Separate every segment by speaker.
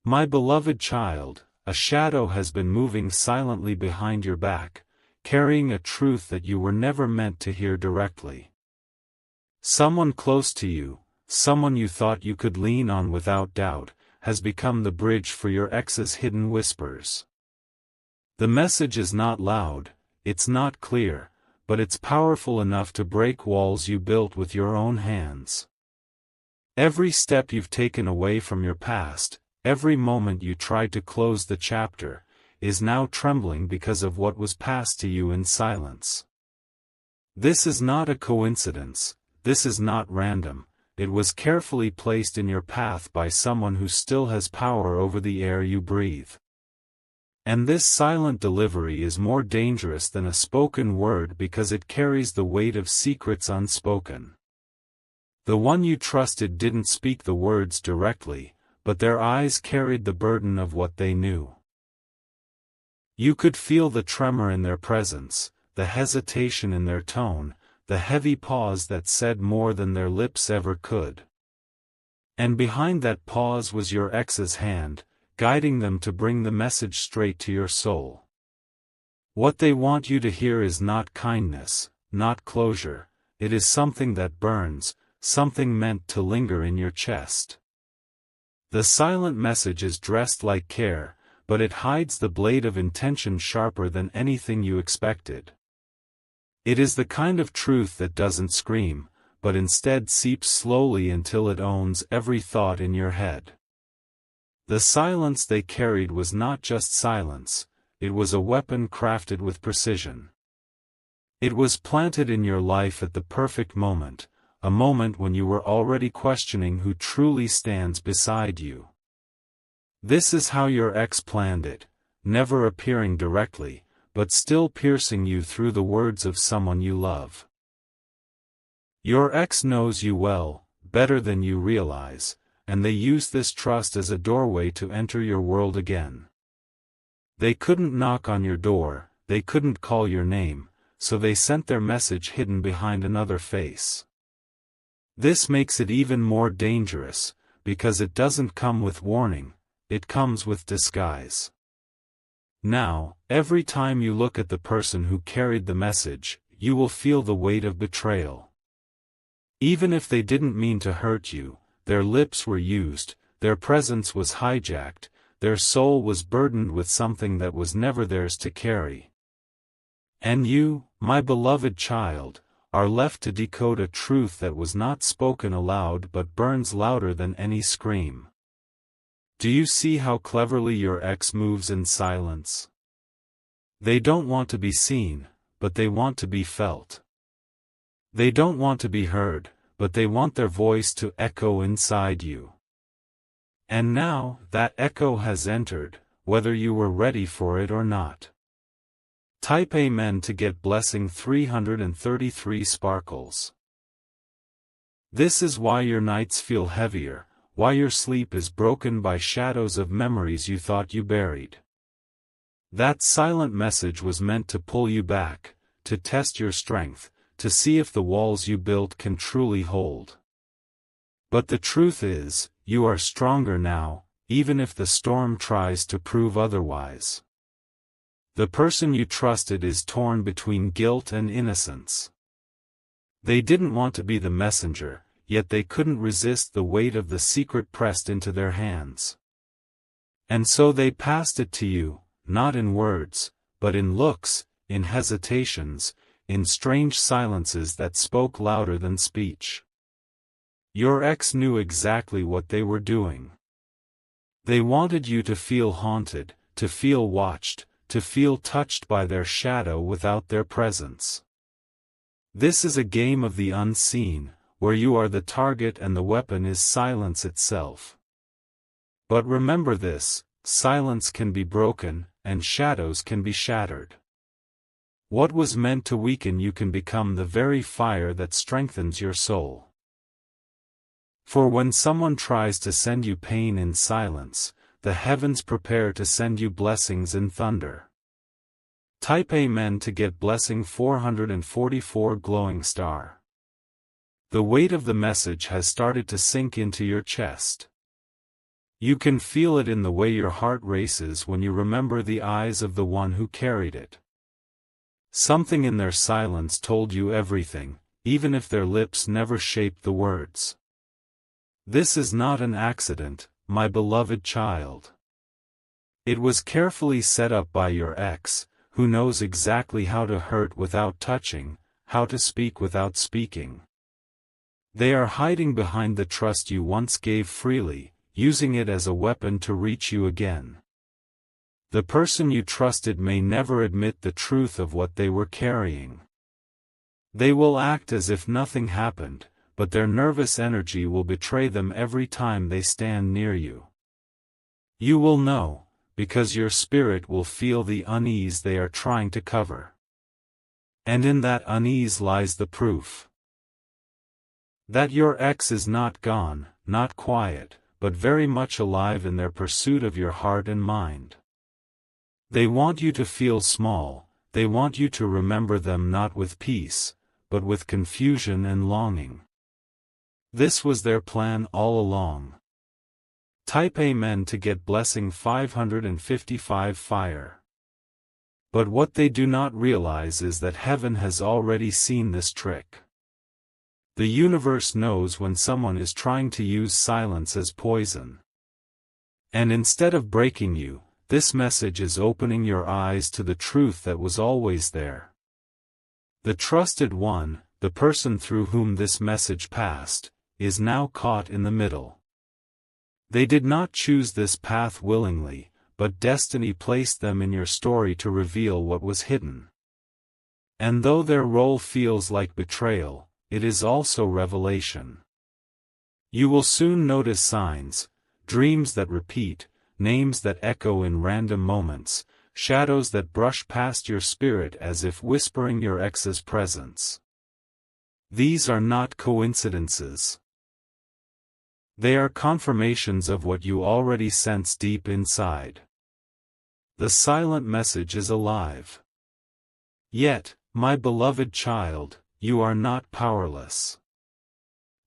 Speaker 1: My beloved child, a shadow has been moving silently behind your back, carrying a truth that you were never meant to hear directly. Someone close to you, someone you thought you could lean on without doubt, has become the bridge for your ex's hidden whispers. The message is not loud, it's not clear, but it's powerful enough to break walls you built with your own hands. Every step you've taken away from your past, every moment you tried to close the chapter, is now trembling because of what was passed to you in silence. This is not a coincidence, this is not random, it was carefully placed in your path by someone who still has power over the air you breathe. And this silent delivery is more dangerous than a spoken word because it carries the weight of secrets unspoken. The one you trusted didn't speak the words directly, but their eyes carried the burden of what they knew. You could feel the tremor in their presence, the hesitation in their tone, the heavy pause that said more than their lips ever could. And behind that pause was your ex's hand, guiding them to bring the message straight to your soul. What they want you to hear is not kindness, not closure, it is something that burns, something meant to linger in your chest. The silent message is dressed like care, but it hides the blade of intention sharper than anything you expected. It is the kind of truth that doesn't scream, but instead seeps slowly until it owns every thought in your head. The silence they carried was not just silence, it was a weapon crafted with precision. It was planted in your life at the perfect moment, a moment when you were already questioning who truly stands beside you. This is how your ex planned it, never appearing directly, but still piercing you through the words of someone you love. Your ex knows you well, better than you realize, and they use this trust as a doorway to enter your world again. They couldn't knock on your door, they couldn't call your name, so they sent their message hidden behind another face. This makes it even more dangerous, because it doesn't come with warning, it comes with disguise. Now, every time you look at the person who carried the message, you will feel the weight of betrayal. Even if they didn't mean to hurt you, their lips were used, their presence was hijacked, their soul was burdened with something that was never theirs to carry. And you, my beloved child, are left to decode a truth that was not spoken aloud but burns louder than any scream. Do you see how cleverly your ex moves in silence? They don't want to be seen, but they want to be felt. They don't want to be heard, but they want their voice to echo inside you. And now, that echo has entered, whether you were ready for it or not. Type Amen to get blessing 333 sparkles. This is why your nights feel heavier, why your sleep is broken by shadows of memories you thought you buried. That silent message was meant to pull you back, to test your strength, to see if the walls you built can truly hold. But the truth is, you are stronger now, even if the storm tries to prove otherwise. The person you trusted is torn between guilt and innocence. They didn't want to be the messenger, yet they couldn't resist the weight of the secret pressed into their hands. And so they passed it to you, not in words, but in looks, in hesitations, in strange silences that spoke louder than speech. Your ex knew exactly what they were doing. They wanted you to feel haunted, to feel watched, to feel touched by their shadow without their presence. This is a game of the unseen, where you are the target and the weapon is silence itself. But remember this, silence can be broken, and shadows can be shattered. What was meant to weaken you can become the very fire that strengthens your soul. For when someone tries to send you pain in silence, the heavens prepare to send you blessings in thunder. Type Amen to get blessing 444 glowing star. The weight of the message has started to sink into your chest. You can feel it in the way your heart races when you remember the eyes of the one who carried it. Something in their silence told you everything, even if their lips never shaped the words. This is not an accident, my beloved child. It was carefully set up by your ex, who knows exactly how to hurt without touching, how to speak without speaking. They are hiding behind the trust you once gave freely, using it as a weapon to reach you again. The person you trusted may never admit the truth of what they were carrying. They will act as if nothing happened, but their nervous energy will betray them every time they stand near you. You will know, because your spirit will feel the unease they are trying to cover. And in that unease lies the proof that your ex is not gone, not quiet, but very much alive in their pursuit of your heart and mind. They want you to feel small, they want you to remember them not with peace, but with confusion and longing. This was their plan all along. Type Amen to get blessing 555 fire. But what they do not realize is that heaven has already seen this trick. The universe knows when someone is trying to use silence as poison. And instead of breaking you, this message is opening your eyes to the truth that was always there. The trusted one, the person through whom this message passed, is now caught in the middle. They did not choose this path willingly, but destiny placed them in your story to reveal what was hidden. And though their role feels like betrayal, it is also revelation. You will soon notice signs, dreams that repeat, names that echo in random moments, shadows that brush past your spirit as if whispering your ex's presence. These are not coincidences. They are confirmations of what you already sense deep inside. The silent message is alive. Yet, my beloved child, you are not powerless.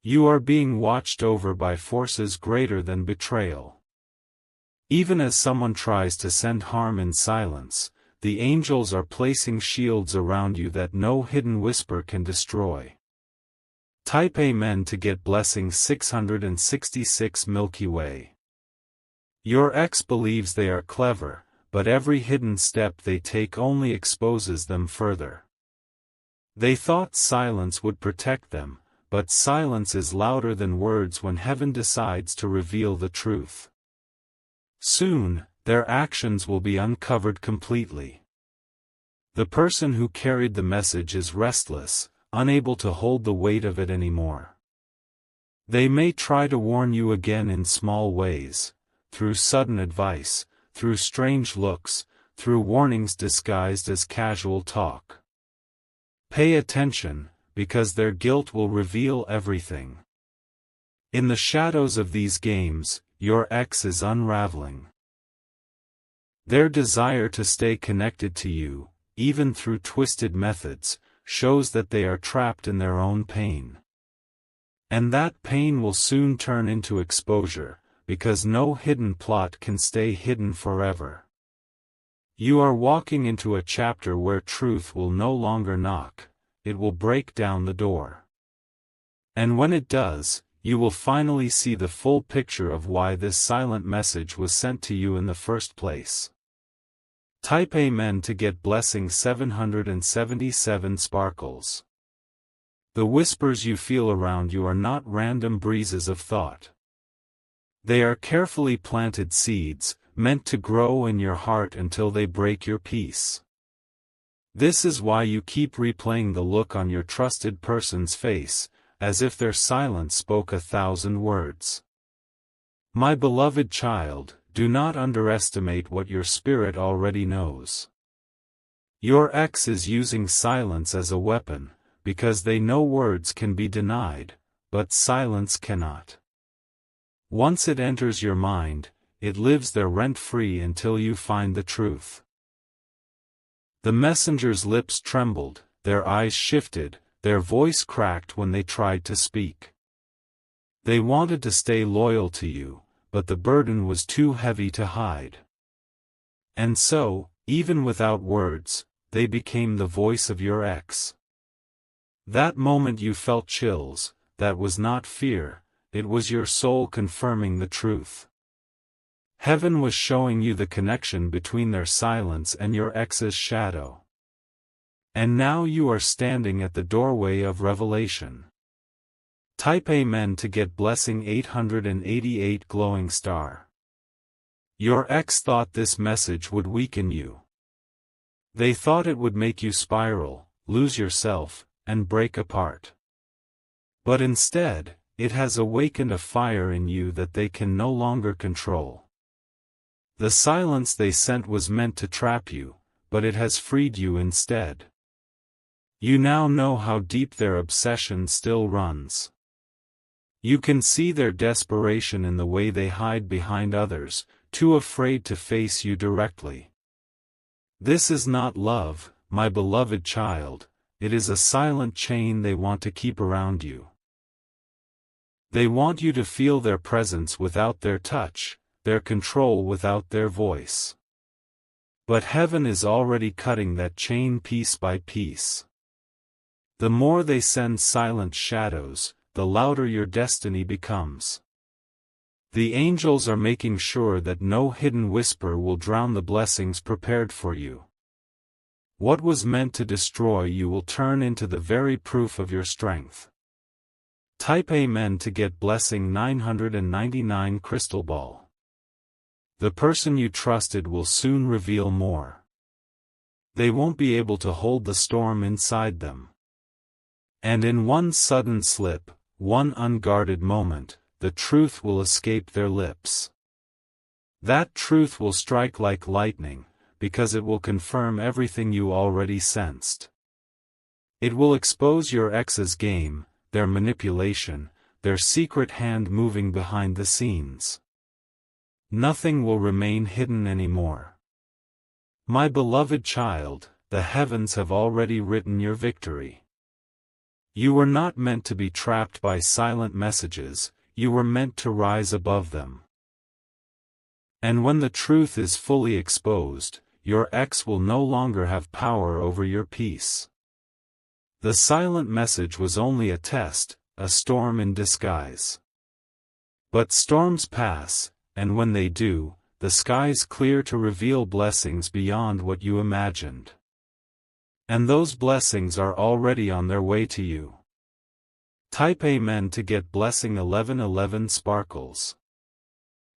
Speaker 1: You are being watched over by forces greater than betrayal. Even as someone tries to send harm in silence, the angels are placing shields around you that no hidden whisper can destroy. Type Amen to get blessing 666 Milky Way. Your ex believes they are clever, but every hidden step they take only exposes them further. They thought silence would protect them, but silence is louder than words when heaven decides to reveal the truth. Soon, their actions will be uncovered completely. The person who carried the message is restless, unable to hold the weight of it anymore. They may try to warn you again in small ways, through sudden advice, through strange looks, through warnings disguised as casual talk. Pay attention, because their guilt will reveal everything. In the shadows of these games, your ex is unraveling. Their desire to stay connected to you, even through twisted methods, shows that they are trapped in their own pain. And that pain will soon turn into exposure, because no hidden plot can stay hidden forever. You are walking into a chapter where truth will no longer knock, it will break down the door. And when it does, you will finally see the full picture of why this silent message was sent to you in the first place. Type Amen to get blessing 777 sparkles. The whispers you feel around you are not random breezes of thought. They are carefully planted seeds, meant to grow in your heart until they break your peace. This is why you keep replaying the look on your trusted person's face, as if their silence spoke 1,000 words. My beloved child, do not underestimate what your spirit already knows. Your ex is using silence as a weapon, because they know words can be denied, but silence cannot. Once it enters your mind, it lives there rent-free until you find the truth. The messenger's lips trembled, their eyes shifted, their voice cracked when they tried to speak. They wanted to stay loyal to you, but the burden was too heavy to hide. And so, even without words, they became the voice of your ex. That moment you felt chills, that was not fear, it was your soul confirming the truth. Heaven was showing you the connection between their silence and your ex's shadow. And now you are standing at the doorway of revelation. Type Amen to get blessing 888 glowing star. Your ex thought this message would weaken you. They thought it would make you spiral, lose yourself, and break apart. But instead, it has awakened a fire in you that they can no longer control. The silence they sent was meant to trap you, but it has freed you instead. You now know how deep their obsession still runs. You can see their desperation in the way they hide behind others, too afraid to face you directly. This is not love, my beloved child, it is a silent chain they want to keep around you. They want you to feel their presence without their touch, their control without their voice. But heaven is already cutting that chain piece by piece. The more they send silent shadows, the louder your destiny becomes. The angels are making sure that no hidden whisper will drown the blessings prepared for you. What was meant to destroy you will turn into the very proof of your strength. Type Amen to get blessing 999 crystal ball. The person you trusted will soon reveal more. They won't be able to hold the storm inside them. And in one sudden slip, one unguarded moment, the truth will escape their lips. That truth will strike like lightning, because it will confirm everything you already sensed. It will expose your ex's game, their manipulation, their secret hand moving behind the scenes. Nothing will remain hidden anymore. My beloved child, the heavens have already written your victory. You were not meant to be trapped by silent messages, you were meant to rise above them. And when the truth is fully exposed, your ex will no longer have power over your peace. The silent message was only a test, a storm in disguise. But storms pass, and when they do, the skies clear to reveal blessings beyond what you imagined. And those blessings are already on their way to you. Type Amen to get blessing 1111 sparkles.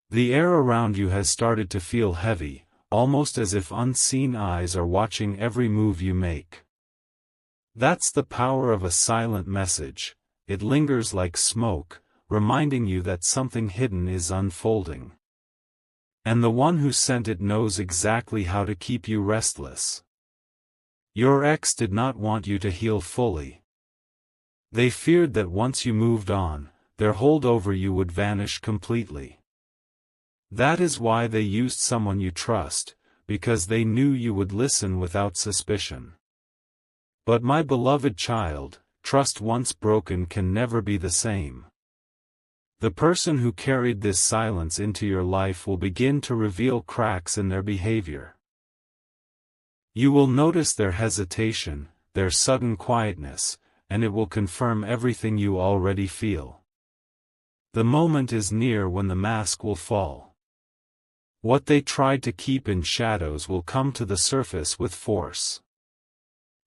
Speaker 1: The air around you has started to feel heavy, almost as if unseen eyes are watching every move you make. That's the power of a silent message, it lingers like smoke, reminding you that something hidden is unfolding. And the one who sent it knows exactly how to keep you restless. Your ex did not want you to heal fully. They feared that once you moved on, their hold over you would vanish completely. That is why they used someone you trust, because they knew you would listen without suspicion. But my beloved child, trust once broken can never be the same. The person who carried this silence into your life will begin to reveal cracks in their behavior. You will notice their hesitation, their sudden quietness, and it will confirm everything you already feel. The moment is near when the mask will fall. What they tried to keep in shadows will come to the surface with force.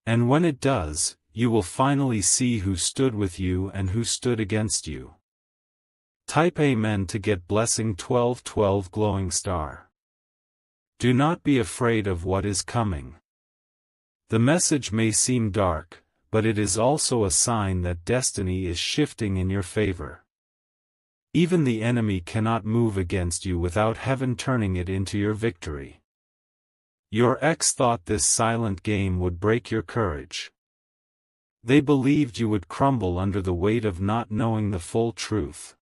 Speaker 1: And when it does, you will finally see who stood with you and who stood against you. Type Amen to get blessing 1212 glowing star. Do not be afraid of what is coming. The message may seem dark, but it is also a sign that destiny is shifting in your favor. Even the enemy cannot move against you without heaven turning it into your victory. Your ex thought this silent game would break your courage. They believed you would crumble under the weight of not knowing the full truth.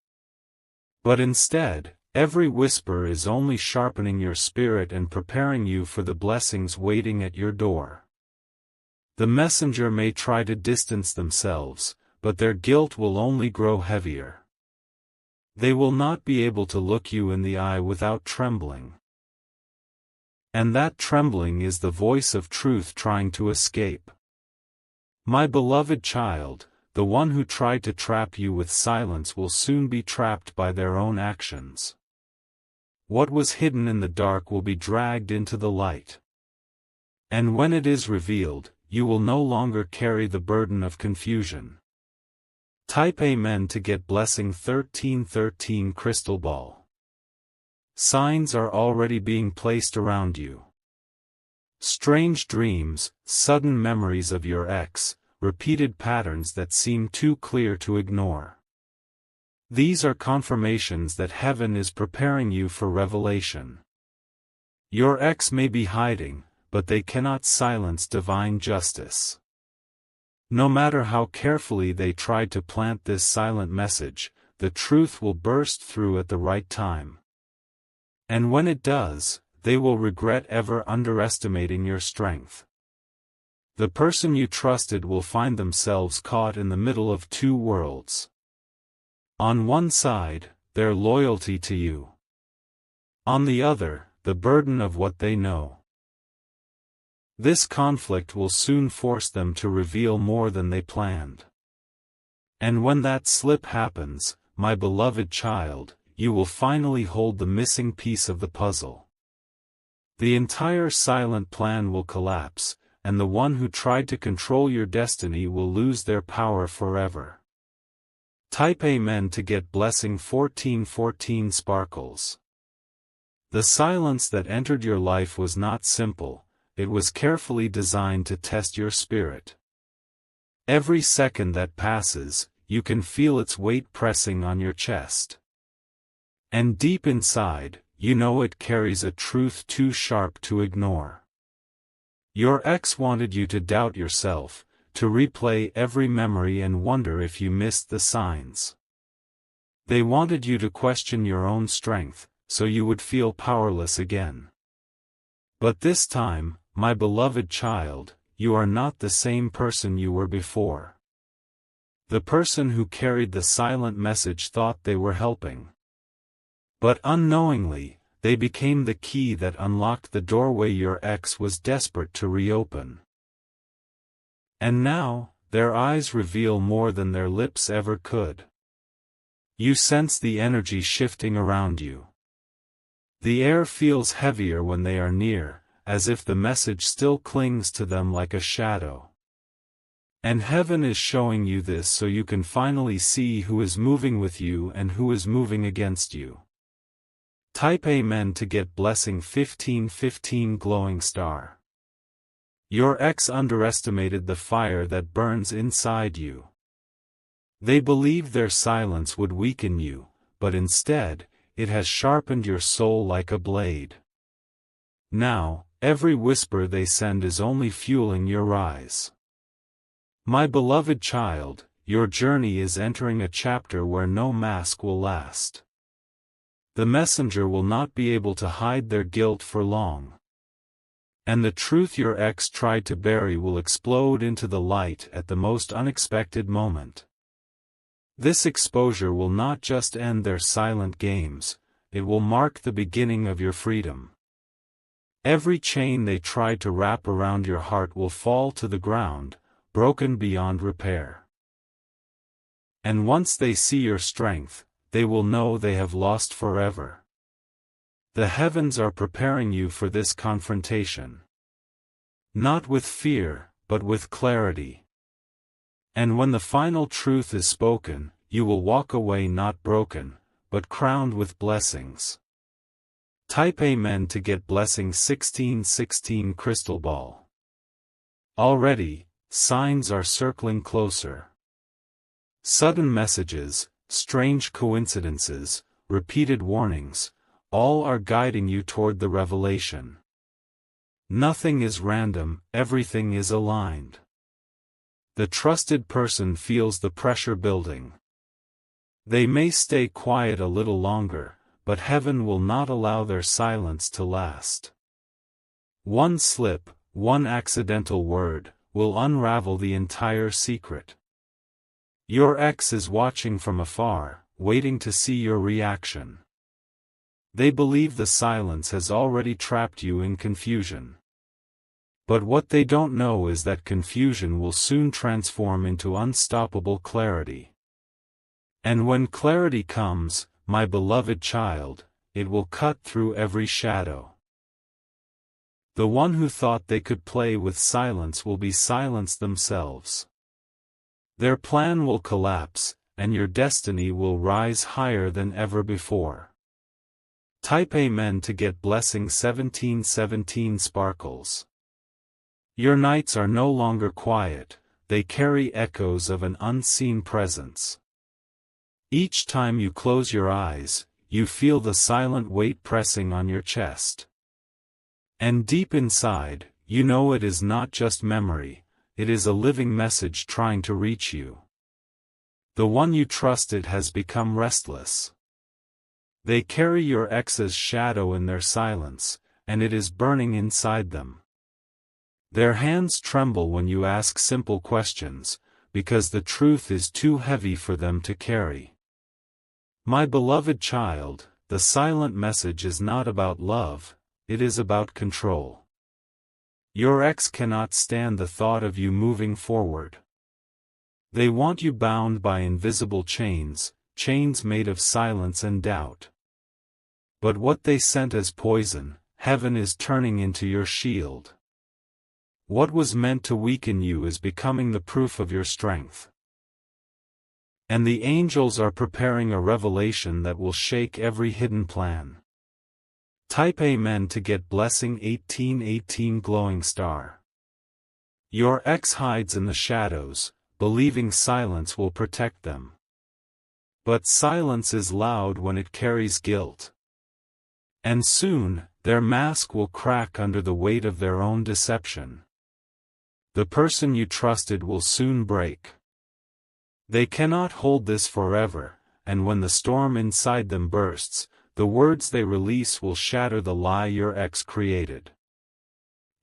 Speaker 1: But instead, every whisper is only sharpening your spirit and preparing you for the blessings waiting at your door. The messenger may try to distance themselves, but their guilt will only grow heavier. They will not be able to look you in the eye without trembling. And that trembling is the voice of truth trying to escape. My beloved child, the one who tried to trap you with silence will soon be trapped by their own actions. What was hidden in the dark will be dragged into the light. And when it is revealed, you will no longer carry the burden of confusion. Type Amen to get blessing 1313 crystal ball. Signs are already being placed around you. Strange dreams, sudden memories of your ex, repeated patterns that seem too clear to ignore. These are confirmations that heaven is preparing you for revelation. Your ex may be hiding, but they cannot silence divine justice. No matter how carefully they tried to plant this silent message, the truth will burst through at the right time. And when it does, they will regret ever underestimating your strength. The person you trusted will find themselves caught in the middle of two worlds. On one side, their loyalty to you. On the other, the burden of what they know. This conflict will soon force them to reveal more than they planned. And when that slip happens, my beloved child, you will finally hold the missing piece of the puzzle. The entire silent plan will collapse, and the one who tried to control your destiny will lose their power forever. Type Amen to get blessing 1414 sparkles. The silence that entered your life was not simple, it was carefully designed to test your spirit. Every second that passes, you can feel its weight pressing on your chest. And deep inside, you know it carries a truth too sharp to ignore. Your ex wanted you to doubt yourself, to replay every memory and wonder if you missed the signs. They wanted you to question your own strength, so you would feel powerless again. But this time, my beloved child, you are not the same person you were before. The person who carried the silent message thought they were helping. But unknowingly, they became the key that unlocked the doorway your ex was desperate to reopen. And now, their eyes reveal more than their lips ever could. You sense the energy shifting around you. The air feels heavier when they are near, as if the message still clings to them like a shadow. And heaven is showing you this so you can finally see who is moving with you and who is moving against you. Type Amen to get blessing 1515 glowing star. Your ex underestimated the fire that burns inside you. They believed their silence would weaken you, but instead, it has sharpened your soul like a blade. Now, every whisper they send is only fueling your rise. My beloved child, your journey is entering a chapter where no mask will last. The messenger will not be able to hide their guilt for long. And the truth your ex tried to bury will explode into the light at the most unexpected moment. This exposure will not just end their silent games, it will mark the beginning of your freedom. Every chain they tried to wrap around your heart will fall to the ground, broken beyond repair. And once they see your strength, they will know they have lost forever. The heavens are preparing you for this confrontation. Not with fear, but with clarity. And when the final truth is spoken, you will walk away not broken, but crowned with blessings. Type Amen to get blessing 1616 crystal ball. Already, signs are circling closer. Sudden messages, strange coincidences, repeated warnings, all are guiding you toward the revelation. Nothing is random, everything is aligned. The trusted person feels the pressure building. They may stay quiet a little longer, but heaven will not allow their silence to last. One slip, one accidental word, will unravel the entire secret. Your ex is watching from afar, waiting to see your reaction. They believe the silence has already trapped you in confusion. But what they don't know is that confusion will soon transform into unstoppable clarity. And when clarity comes, my beloved child, it will cut through every shadow. The one who thought they could play with silence will be silenced themselves. Their plan will collapse, and your destiny will rise higher than ever before. Type Amen to get blessing 1717 sparkles. Your nights are no longer quiet, they carry echoes of an unseen presence. Each time you close your eyes, you feel the silent weight pressing on your chest. And deep inside, you know it is not just memory, it is a living message trying to reach you. The one you trusted has become restless. They carry your ex's shadow in their silence, and it is burning inside them. Their hands tremble when you ask simple questions, because the truth is too heavy for them to carry. My beloved child, the silent message is not about love, it is about control. Your ex cannot stand the thought of you moving forward. They want you bound by invisible chains, chains made of silence and doubt. But what they sent as poison, heaven is turning into your shield. What was meant to weaken you is becoming the proof of your strength. And the angels are preparing a revelation that will shake every hidden plan. Type Amen to get blessing 1818 glowing star. Your ex hides in the shadows, believing silence will protect them. But silence is loud when it carries guilt. And soon, their mask will crack under the weight of their own deception. The person you trusted will soon break. They cannot hold this forever, and when the storm inside them bursts, the words they release will shatter the lie your ex created.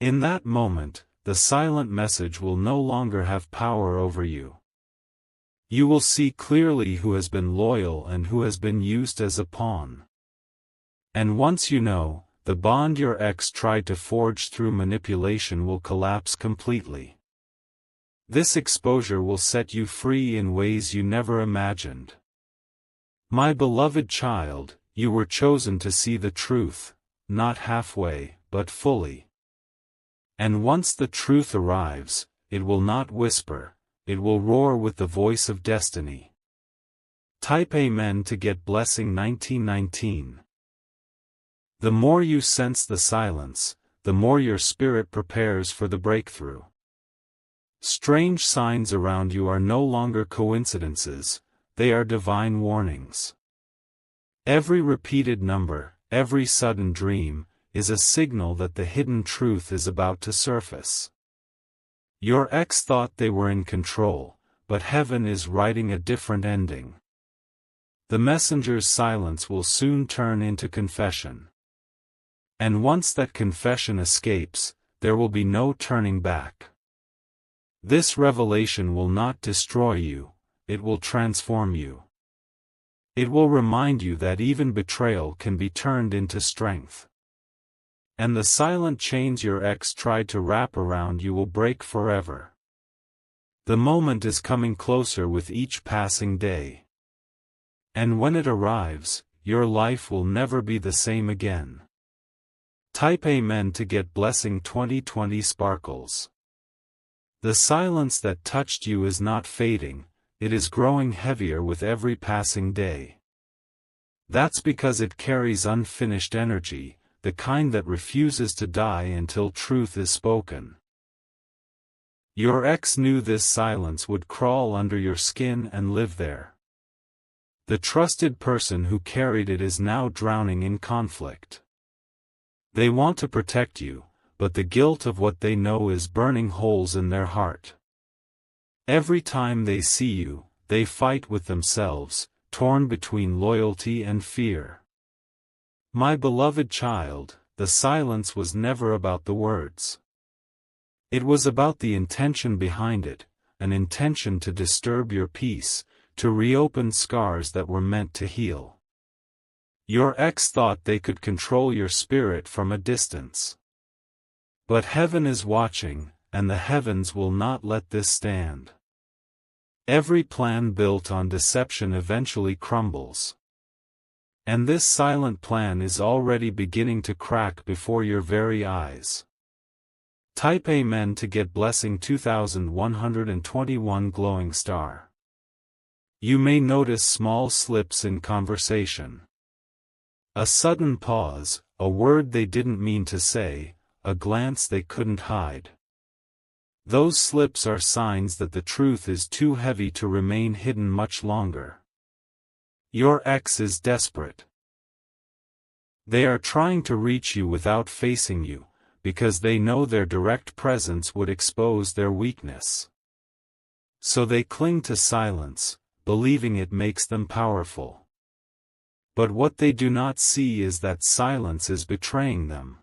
Speaker 1: In that moment, the silent message will no longer have power over you. You will see clearly who has been loyal and who has been used as a pawn. And once you know, the bond your ex tried to forge through manipulation will collapse completely. This exposure will set you free in ways you never imagined. My beloved child, you were chosen to see the truth, not halfway, but fully. And once the truth arrives, it will not whisper, it will roar with the voice of destiny. Type Amen to get blessing 1919. The more you sense the silence, the more your spirit prepares for the breakthrough. Strange signs around you are no longer coincidences, they are divine warnings. Every repeated number, every sudden dream, is a signal that the hidden truth is about to surface. Your ex thought they were in control, but heaven is writing a different ending. The messenger's silence will soon turn into confession. And once that confession escapes, there will be no turning back. This revelation will not destroy you, it will transform you. It will remind you that even betrayal can be turned into strength. And the silent chains your ex tried to wrap around you will break forever. The moment is coming closer with each passing day. And when it arrives, your life will never be the same again. Type Amen to get blessing 2020 sparkles. The silence that touched you is not fading, it is growing heavier with every passing day. That's because it carries unfinished energy, the kind that refuses to die until truth is spoken. Your ex knew this silence would crawl under your skin and live there. The trusted person who carried it is now drowning in conflict. They want to protect you, but the guilt of what they know is burning holes in their heart. Every time they see you, they fight with themselves, torn between loyalty and fear. My beloved child, the silence was never about the words. It was about the intention behind it, an intention to disturb your peace, to reopen scars that were meant to heal. Your ex thought they could control your spirit from a distance. But heaven is watching, and the heavens will not let this stand. Every plan built on deception eventually crumbles. And this silent plan is already beginning to crack before your very eyes. Type Amen to get blessing 2121 glowing star. You may notice small slips in conversation. A sudden pause, a word they didn't mean to say, a glance they couldn't hide. Those slips are signs that the truth is too heavy to remain hidden much longer. Your ex is desperate. They are trying to reach you without facing you, because they know their direct presence would expose their weakness. So they cling to silence, believing it makes them powerful. But what they do not see is that silence is betraying them.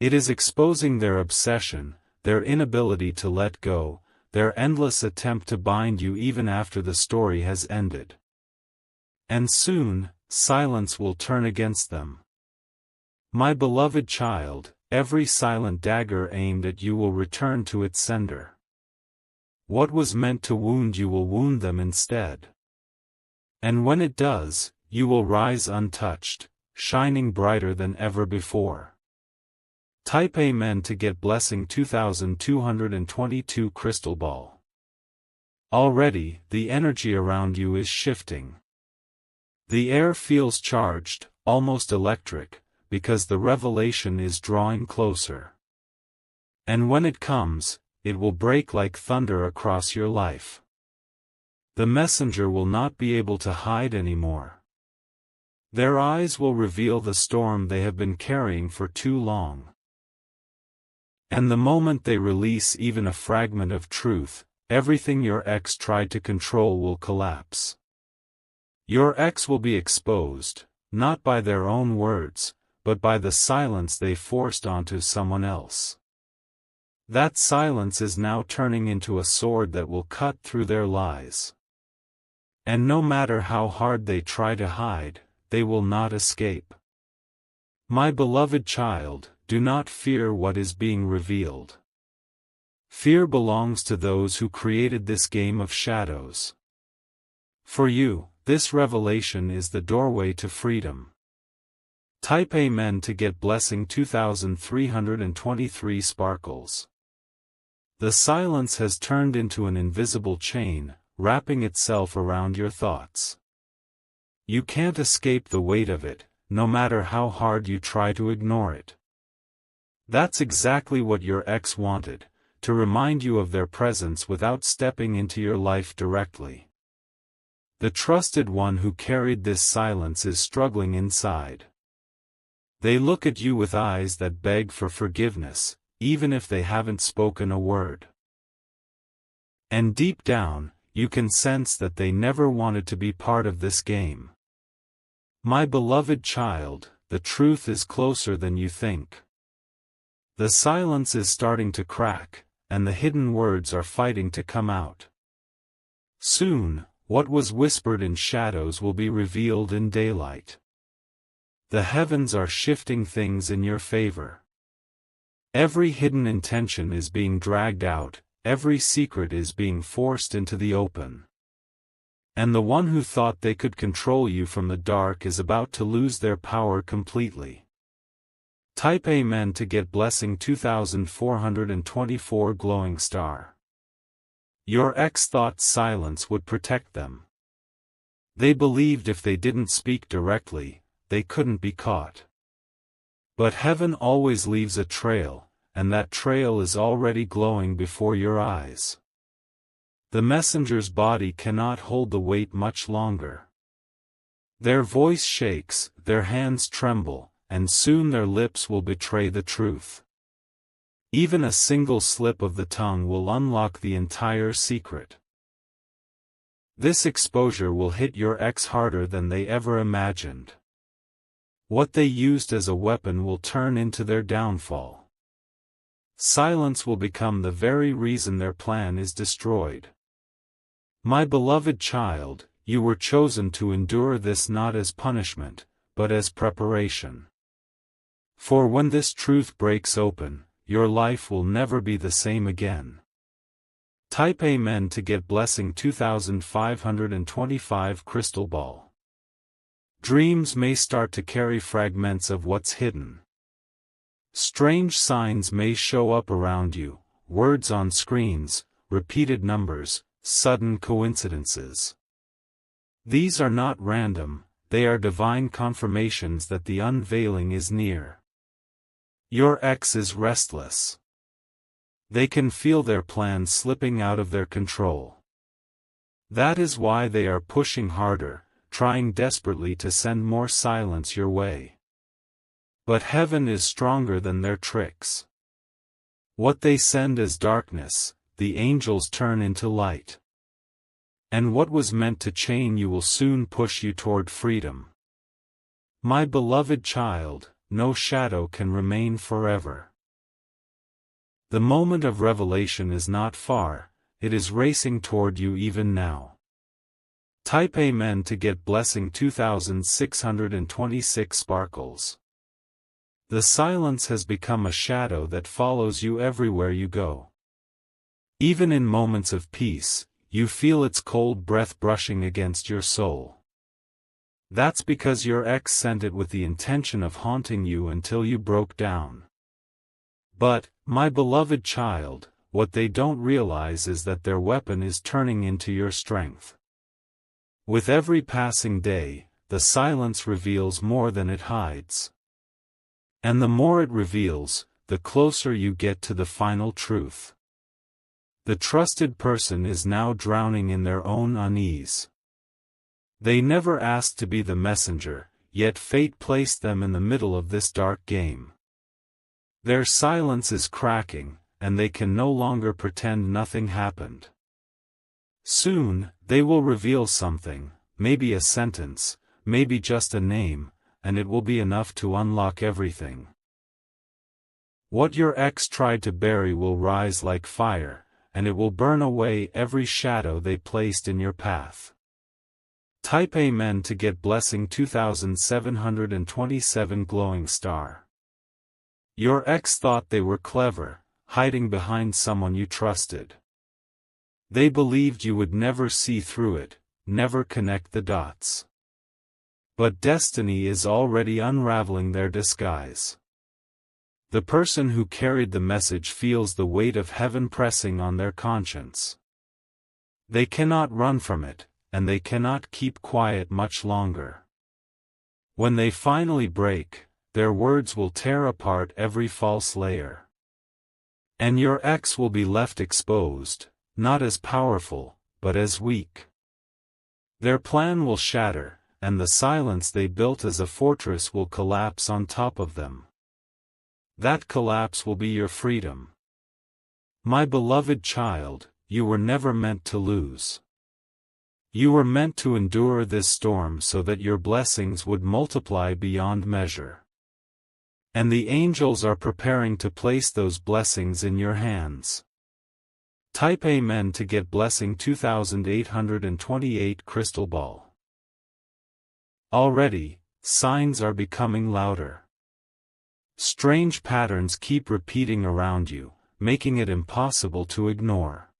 Speaker 1: It is exposing their obsession, their inability to let go, their endless attempt to bind you even after the story has ended. And soon, silence will turn against them. My beloved child, every silent dagger aimed at you will return to its sender. What was meant to wound you will wound them instead. And when it does, you will rise untouched, shining brighter than ever before. Type Amen to get blessing 2222 crystal ball. Already, the energy around you is shifting. The air feels charged, almost electric, because the revelation is drawing closer. And when it comes, it will break like thunder across your life. The messenger will not be able to hide anymore. Their eyes will reveal the storm they have been carrying for too long. And the moment they release even a fragment of truth, everything your ex tried to control will collapse. Your ex will be exposed, not by their own words, but by the silence they forced onto someone else. That silence is now turning into a sword that will cut through their lies. And no matter how hard they try to hide, they will not escape. My beloved child, do not fear what is being revealed. Fear belongs to those who created this game of shadows. For you, this revelation is the doorway to freedom. Type Amen to get blessing 2323 sparkles. The silence has turned into an invisible chain, wrapping itself around your thoughts. You can't escape the weight of it, no matter how hard you try to ignore it. That's exactly what your ex wanted, to remind you of their presence without stepping into your life directly. The trusted one who carried this silence is struggling inside. They look at you with eyes that beg for forgiveness, even if they haven't spoken a word. And deep down, you can sense that they never wanted to be part of this game. My beloved child, the truth is closer than you think. The silence is starting to crack, and the hidden words are fighting to come out. Soon, what was whispered in shadows will be revealed in daylight. The heavens are shifting things in your favor. Every hidden intention is being dragged out, every secret is being forced into the open. And the one who thought they could control you from the dark is about to lose their power completely. Type Amen to get blessing 2424 glowing star. Your ex thought silence would protect them. They believed if they didn't speak directly, they couldn't be caught. But heaven always leaves a trail, and that trail is already glowing before your eyes. The messenger's body cannot hold the weight much longer. Their voice shakes, their hands tremble, and soon their lips will betray the truth. Even a single slip of the tongue will unlock the entire secret. This exposure will hit your ex harder than they ever imagined. What they used as a weapon will turn into their downfall. Silence will become the very reason their plan is destroyed. My beloved child, you were chosen to endure this not as punishment, but as preparation. For when this truth breaks open, your life will never be the same again. Type Amen to get blessing 2525 crystal ball. Dreams may start to carry fragments of what's hidden. Strange signs may show up around you, words on screens, repeated numbers, sudden coincidences. These are not random, they are divine confirmations that the unveiling is near. Your ex is restless. They can feel their plans slipping out of their control. That is why they are pushing harder, trying desperately to send more silence your way. But heaven is stronger than their tricks. What they send as darkness, the angels turn into light. And what was meant to chain you will soon push you toward freedom. My beloved child, no shadow can remain forever. The moment of revelation is not far, it is racing toward you even now. Type Amen to get blessing 2626 sparkles. The silence has become a shadow that follows you everywhere you go. Even in moments of peace, you feel its cold breath brushing against your soul. That's because your ex sent it with the intention of haunting you until you broke down. But, my beloved child, what they don't realize is that their weapon is turning into your strength. With every passing day, the silence reveals more than it hides. And the more it reveals, the closer you get to the final truth. The trusted person is now drowning in their own unease. They never asked to be the messenger, yet fate placed them in the middle of this dark game. Their silence is cracking, and they can no longer pretend nothing happened. Soon, they will reveal something, maybe a sentence, maybe just a name, and it will be enough to unlock everything. What your ex tried to bury will rise like fire, and it will burn away every shadow they placed in your path. Type Amen to get blessing 2727 glowing star. Your ex thought they were clever, hiding behind someone you trusted. They believed you would never see through it, never connect the dots. But destiny is already unraveling their disguise. The person who carried the message feels the weight of heaven pressing on their conscience. They cannot run from it, and they cannot keep quiet much longer. When they finally break, their words will tear apart every false layer. And your ex will be left exposed, not as powerful, but as weak. Their plan will shatter, and the silence they built as a fortress will collapse on top of them. That collapse will be your freedom. My beloved child, you were never meant to lose. You were meant to endure this storm so that your blessings would multiply beyond measure. And the angels are preparing to place those blessings in your hands. Type Amen to get blessing 2828 crystal ball. Already, signs are becoming louder. Strange patterns keep repeating around you, making it impossible to ignore.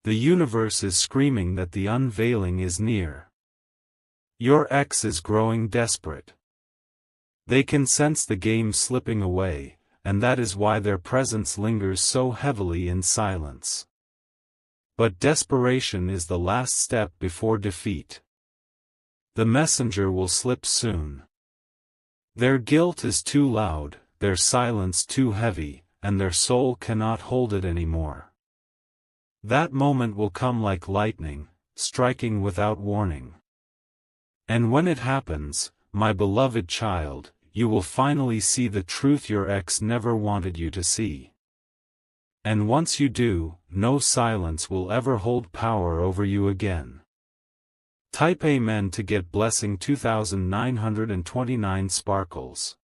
Speaker 1: The universe is screaming that the unveiling is near. Your ex is growing desperate. They can sense the game slipping away, and that is why their presence lingers so heavily in silence. But desperation is the last step before defeat. The messenger will slip soon. Their guilt is too loud, their silence too heavy, and their soul cannot hold it anymore. That moment will come like lightning, striking without warning. And when it happens, my beloved child, you will finally see the truth your ex never wanted you to see. And once you do, no silence will ever hold power over you again. Type Amen to get blessing 2929 sparkles.